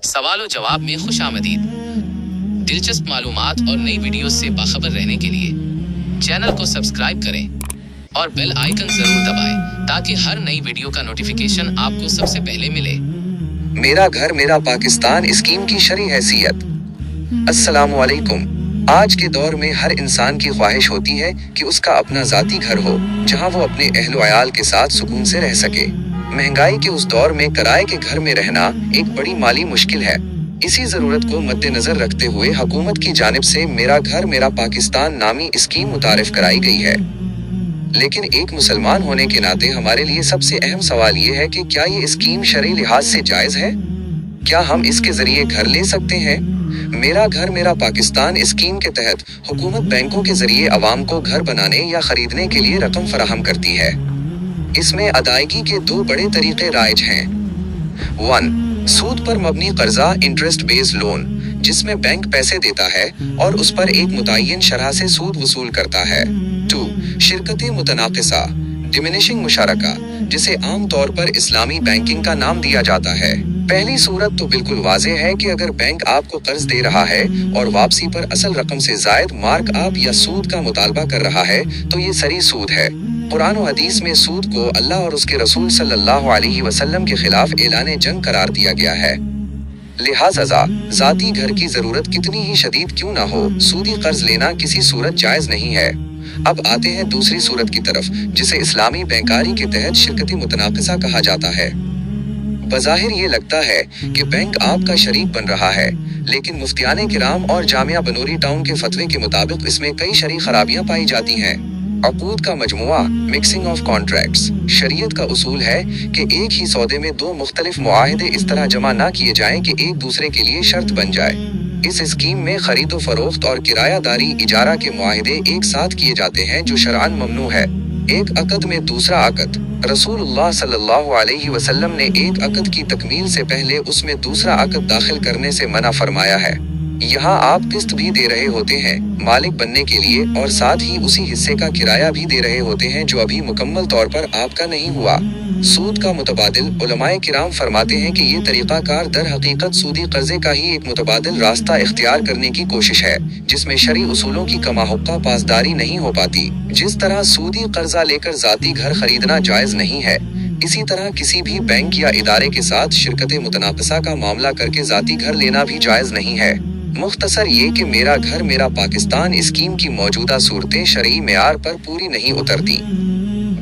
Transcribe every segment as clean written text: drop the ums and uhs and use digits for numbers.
सवाल और जवाब में खुश आमदीद। दिलचस्प मालूमात और नई वीडियो से बाखबर रहने के लिए चैनल को सब्सक्राइब करें और बेल आइकन जरूर दबाएं ताकि हर नई वीडियो का नोटिफिकेशन आपको सबसे पहले मिले। मेरा घर मेरा पाकिस्तान स्कीम की शरई हैसियत। अस्सलामुअलैकुम। आज के दौर में हर इंसान की ख्वाहिश होती है कि उसका अपना ज़ाती घर हो जहां वो अपने अहलो अयाल के साथ सुकून से रह सके। महंगाई के उस दौर में किराए के घर में रहना एक बड़ी माली मुश्किल है। इसी ज़रूरत को मद्देनज़र रखते हुए हुकूमत की जानिब से मेरा घर मेरा पाकिस्तान नामी स्कीम मुतारिफ कराई गई है। लेकिन एक मुसलमान होने के नाते हमारे लिए सबसे अहम सवाल ये है कि क्या ये स्कीम शरई लिहाज से जायज़ है? क्या हम इसके ज़रिए घर ले सकते हैं? मेरा घर मेरा पाकिस्तान स्कीम के तहत हुकूमत बैंकों के ज़रिए अवाम को घर बनाने या ख़रीदने के लिए रकम फराहम करती है। इसमें अदायगी के दो बड़े तरीके राइज हैं। 1. सूद पर मबनी कर्जा इंटरेस्ट बेस्ड लोन, जिसमें बैंक पैसे देता है और उस पर एक मुतय्यन शरह से सूद वसूल करता है। 2. शिरकत मुतनाक़िसा डिमिनिशिंग मुशारका, जिसे आम तौर पर इस्लामी बैंकिंग का नाम दिया जाता है। पहली सूरत तो बिल्कुल वाज़ेह है कि अगर बैंक आपको कर्ज दे रहा है और वापसी पर असल रकम से जायद मार्क आप या सूद का मुतालबा कर रहा है तो ये सरी सूद है। कुरान और हदीस में सूद को अल्लाह और उसके रसूल सल्लल्लाहु अलैहि वसल्लम के खिलाफ ऐलान जंग करार दिया गया है। लिहाजा ज़ाती घर की ज़रूरत कितनी ही शदीद क्यों ना हो, सूदी कर्ज लेना किसी सूरत जायज़ नहीं है। अब आते हैं दूसरी सूरत की तरफ, जिसे इस्लामी बैंकारी के तहत शिरकत मुतनाक़िसा कहा जाता है। बज़ाहिर ये लगता है कि बैंक आपका शरीक बन रहा है, लेकिन मुफ्तियाने किराम और जामिया बनूरी टाउन के फतवे के मुताबिक इसमें कई शरई खराबियां पाई जाती हैं। अक़ूद का मजमुआ मिक्सिंग ऑफ कॉन्ट्रैक्ट्स। शरीयत का उसूल है कि एक ही सौदे में दो मुख्तलिफ मुआहिदे इस तरह जमा ना किए जाएं कि एक दूसरे के लिए शर्त बन जाए। इस स्कीम में खरीदो फरोख्त और किरायादारी इजारा के मुआहिदे एक साथ किए जाते हैं जो शरअन ममनू है। एक अक़द में दूसरा अक़द। रसूलुल्लाह सल्लल्लाहु अलैहि वसल्लम ने एक अक़द की तकमील से पहले उसमें दूसरा अक़द दाखिल करने से मना फरमाया है। यहाँ आप किस्त भी दे रहे होते हैं मालिक बनने के लिए और साथ ही उसी हिस्से का किराया भी दे रहे होते हैं जो अभी मुकम्मल तौर पर आपका नहीं हुआ। सूद का मुतबादिल। उलमाए किराम फरमाते हैं कि ये तरीक़ा कार दर हकीकत सूदी कर्जे का ही एक मुतबादिल रास्ता इख्तियार करने की कोशिश है, जिसमें शरई उसूलों की कमाहुक्का पासदारी नहीं हो पाती। जिस तरह सूदी कर्जा लेकर ज़ाती घर खरीदना जायज़ नहीं है, इसी तरह किसी भी बैंक या इदारे के साथ शिरकत मुतनाक़िसा का मामला करके ज़ाती घर लेना भी जायज़ नहीं है। मुख्तसर ये कि मेरा घर मेरा पाकिस्तान स्कीम की मौजूदा सूरतें शरई मेयार पर पूरी नहीं उतरती।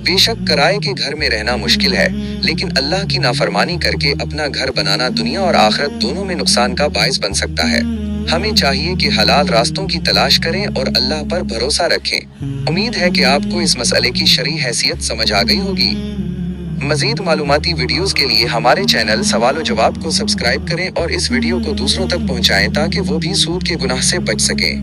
बेशक किराए के घर में रहना मुश्किल है, लेकिन अल्लाह की नाफरमानी करके अपना घर बनाना दुनिया और आखिरत दोनों में नुकसान का बाइस बन सकता है। हमें चाहिए कि हलाल रास्तों की तलाश करें और अल्लाह पर भरोसा रखें। उम्मीद है कि आपको इस मसले की शरई हैसियत समझ आ गई होगी। मज़ीद मालूमाती वीडियोस के लिए हमारे चैनल सवाल और जवाब को सब्सक्राइब करें और इस वीडियो को दूसरों तक पहुंचाएं ताकि वो भी सूद के गुनाह से बच सकें।